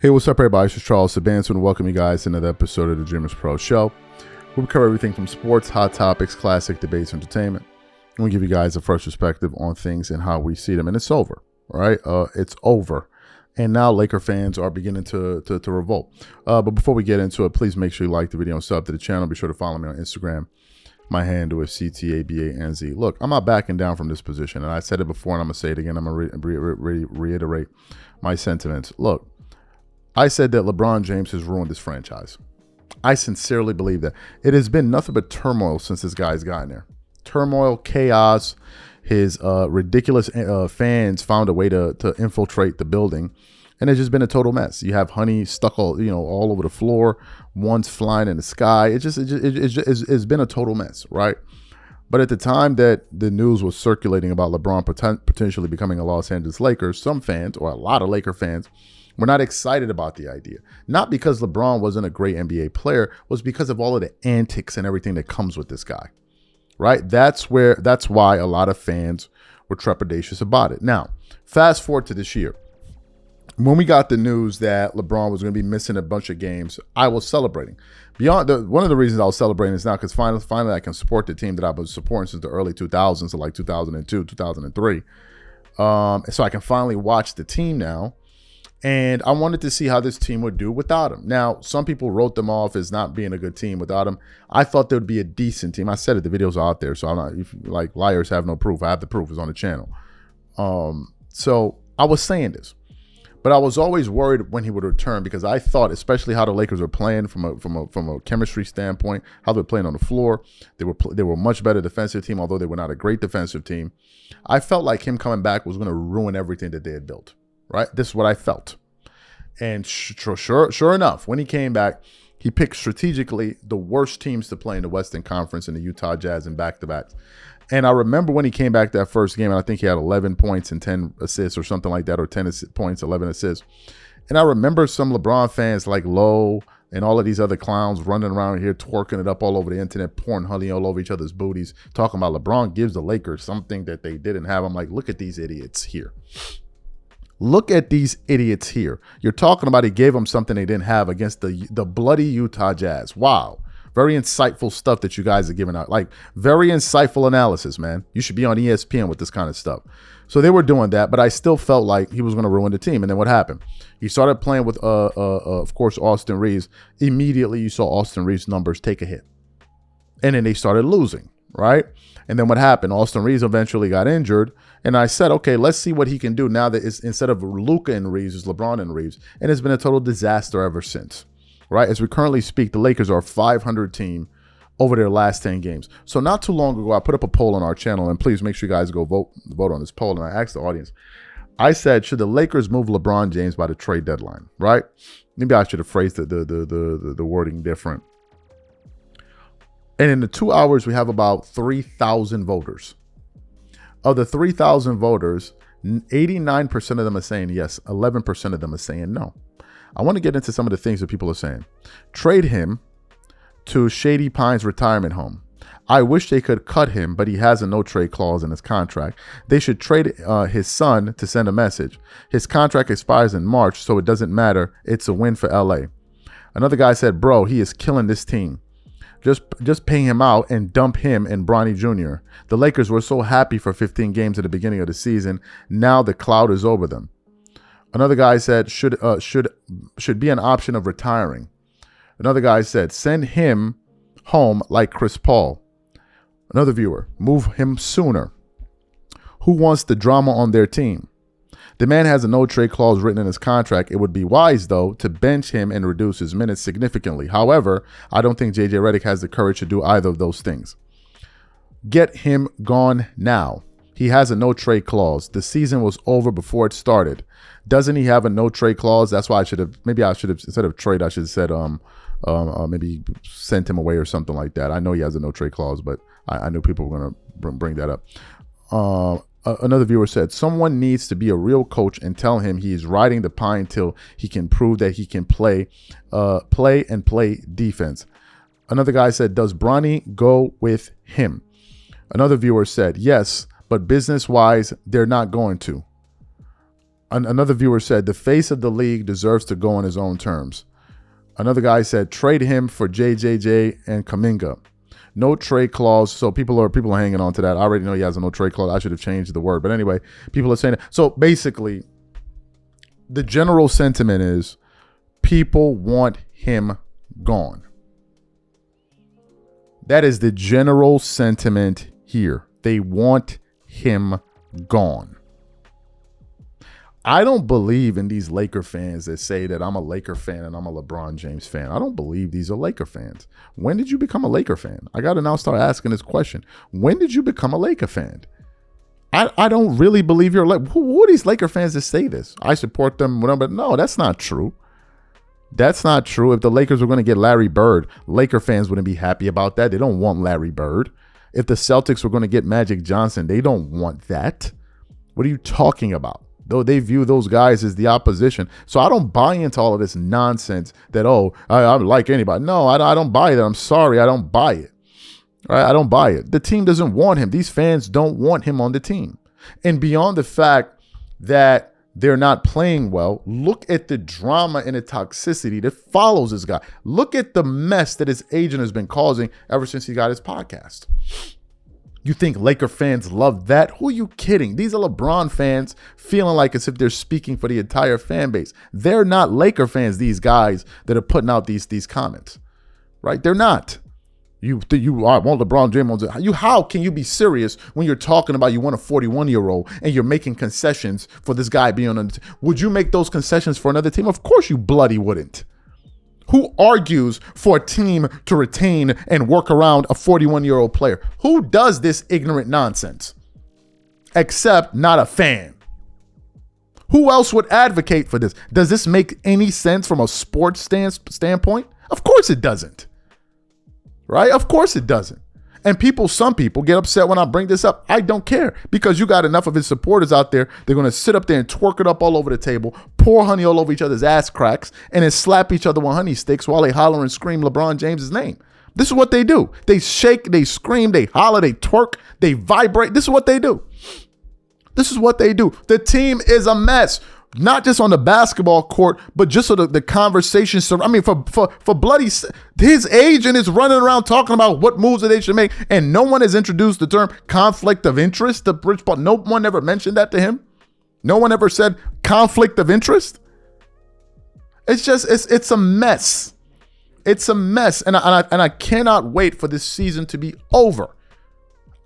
Hey, what's up, everybody? This is Charles Sabanson, and welcome you guys to another episode of the Dreamers Pro Show. We cover everything from sports, hot topics, classic debates, entertainment. And we give you guys a fresh perspective on things and how we see them. And it's over, right? It's over. And now Laker fans are beginning to revolt. But before we get into it, please make sure you like the video and sub to the channel. Be sure to follow me on Instagram. My handle is CTABANZ. Look, I'm not backing down from this position. And I said it before, and I'm going to say it again. I'm going to reiterate my sentiments. Look, I said that LeBron James has ruined this franchise. I sincerely believe that. It has been nothing but turmoil since this guy's gotten there. Turmoil, chaos, his ridiculous fans found a way to infiltrate the building. And it's just been a total mess. You have honey stuck all over the floor, one's flying in the sky. It's been a total mess, right? But at the time that the news was circulating about LeBron potentially becoming a Los Angeles Lakers, some fans, or a lot of Laker fans, we're not excited about the idea. Not because LeBron wasn't a great NBA player, was because of all of the antics and everything that comes with this guy, right? That's why a lot of fans were trepidatious about it. Now, fast forward to this year. When we got the news that LeBron was going to be missing a bunch of games, I was celebrating. One of the reasons I was celebrating is now because finally I can support the team that I've been supporting since the early 2000s, so like 2002, 2003. So I can finally watch the team now. And I wanted to see how this team would do without him. Now, some people wrote them off as not being a good team without him. I thought there would be a decent team. I said it, the videos are out there, so I'm not, like liars have no proof. I have the proof, it's on the channel. So I was saying this, but I was always worried when he would return because I thought, especially how the Lakers were playing from a chemistry standpoint, how they were playing on the floor. They were a much better defensive team, although they were not a great defensive team. I felt like him coming back was going to ruin everything that they had built. Right? This is what I felt. And sure enough, when he came back, he picked strategically the worst teams to play in the Western Conference in the Utah Jazz in back-to-backs. And I remember when he came back that first game, and I think he had 11 points and 10 assists or something like that, or 10 points, 11 assists. And I remember some LeBron fans like Lowe and all of these other clowns running around here twerking it up all over the internet, pouring honey all over each other's booties, talking about LeBron gives the Lakers something that they didn't have. I'm like, look at these idiots here. Look at these idiots here. You're talking about he gave them something they didn't have against the bloody Utah Jazz. Wow. Very insightful stuff that you guys are giving out. Like, very insightful analysis, man. You should be on ESPN with this kind of stuff. So they were doing that, but I still felt like he was going to ruin the team. And then what happened? He started playing with, of course, Austin Reeves. Immediately, you saw Austin Reeves' numbers take a hit. And then they started losing, right? And then what happened? Austin Reeves eventually got injured. And I said, okay, let's see what he can do now that it's, instead of Luka and Reeves, it's LeBron and Reeves. And it's been a total disaster ever since, right? As we currently speak, the Lakers are a 500 team over their last 10 games. So not too long ago, I put up a poll on our channel, and please make sure you guys go vote on this poll. And I asked the audience, I said, should the Lakers move LeBron James by the trade deadline, right? Maybe I should have phrased the wording different. And in the 2 hours, we have about 3,000 voters. Of the 3,000 voters, 89% of them are saying yes. 11% of them are saying no. I want to get into some of the things that people are saying. Trade him to Shady Pines retirement home. I wish they could cut him, but he has a no-trade clause in his contract. They should trade his son to send a message. His contract expires in March, so it doesn't matter. It's a win for LA. Another guy said, bro, he is killing this team. Just pay him out and dump him and Bronny Jr. The Lakers were so happy for 15 games at the beginning of the season. Now the cloud is over them. Another guy said should be an option of retiring. Another guy said send him home like Chris Paul. Another viewer, move him sooner. Who wants the drama on their team? The man has a no-trade clause written in his contract. It would be wise, though, to bench him and reduce his minutes significantly. However, I don't think J.J. Redick has the courage to do either of those things. Get him gone now. He has a no-trade clause. The season was over before it started. Doesn't he have a no-trade clause? That's why I should have, instead of trade, I should have said maybe sent him away or something like that. I know he has a no-trade clause, but I knew people were going to bring that up. Another viewer said, someone needs to be a real coach and tell him he is riding the pine till he can prove that he can play defense. Another guy said, does Bronny go with him? Another viewer said, yes, but business-wise, they're not going to. Another viewer said, the face of the league deserves to go on his own terms. Another guy said, trade him for JJJ and Kuminga. No trade clause. So people are hanging on to that. I already know he has a no trade clause. I should have changed the word. But anyway, people are saying that. So basically, the general sentiment is people want him gone. That is the general sentiment here. They want him gone. I don't believe in these Laker fans that say that I'm a Laker fan and I'm a LeBron James fan. I don't believe these are Laker fans. When did you become a Laker fan? I got to now start asking this question. When did you become a Laker fan? I don't really believe you're like, who are these Laker fans that say this? I support them, whatever. No, that's not true. That's not true. If the Lakers were going to get Larry Bird, Laker fans wouldn't be happy about that. They don't want Larry Bird. If the Celtics were going to get Magic Johnson, they don't want that. What are you talking about? Though they view those guys as the opposition. So I don't buy into all of this nonsense that, I like anybody. No, I don't buy it. I'm sorry. I don't buy it. All right, I don't buy it. The team doesn't want him. These fans don't want him on the team. And beyond the fact that they're not playing well, look at the drama and the toxicity that follows this guy. Look at the mess that his agent has been causing ever since he got his podcast. You think Laker fans love that? Who are you kidding? These are LeBron fans feeling like as if they're speaking for the entire fan base. They're not Laker fans, these guys that are putting out these comments, right? They're not. You want LeBron James. How can you be serious when you're talking about you want a 41-year-old and you're making concessions for this guy being on the team? Would you make those concessions for another team? Of course you bloody wouldn't. Who argues for a team to retain and work around a 41-year-old player? Who does this ignorant nonsense? Except not a fan. Who else would advocate for this? Does this make any sense from a sports standpoint? Of course it doesn't. Right? Of course it doesn't. And some people get upset when I bring this up. I don't care, because you got enough of his supporters out there. They're going to sit up there and twerk it up all over the table, pour honey all over each other's ass cracks, and then slap each other with honey sticks while they holler and scream LeBron James's name. This is what they do. They shake, they scream, they holler, they twerk, they vibrate. This is what they do. This is what they do. The team is a mess. Not just on the basketball court, but just so the conversation. I mean, for bloody, his agent is running around talking about what moves that they should make, and no one has introduced the term conflict of interest to Rich Paul. No one ever mentioned that to him. No one ever said conflict of interest. It's just it's a mess. It's a mess, and I cannot wait for this season to be over.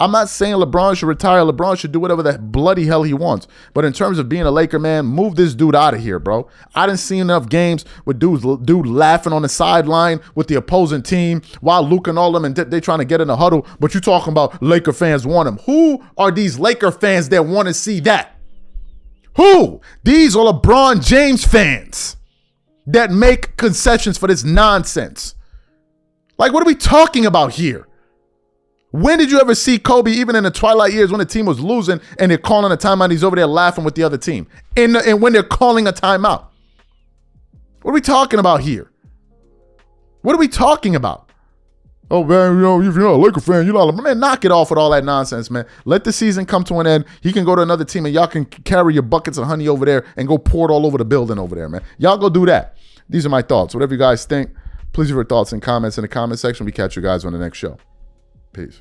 I'm not saying LeBron should retire. LeBron should do whatever the bloody hell he wants. But in terms of being a Laker, man, move this dude out of here, bro. I didn't see enough games with dude laughing on the sideline with the opposing team while Luka and all them, and they trying to get in a huddle. But you talking about Laker fans want him. Who are these Laker fans that want to see that? Who? These are LeBron James fans that make concessions for this nonsense. Like, what are we talking about here? When did you ever see Kobe, even in the twilight years when the team was losing and they're calling a timeout, he's over there laughing with the other team? And when they're calling a timeout. What are we talking about here? What are we talking about? Oh, man, if you're not a Laker fan, you're not. Man, knock it off with all that nonsense, man. Let the season come to an end. He can go to another team and y'all can carry your buckets of honey over there and go pour it all over the building over there, man. Y'all go do that. These are my thoughts. Whatever you guys think, please leave your thoughts and comments in the comment section. We catch you guys on the next show. Peace.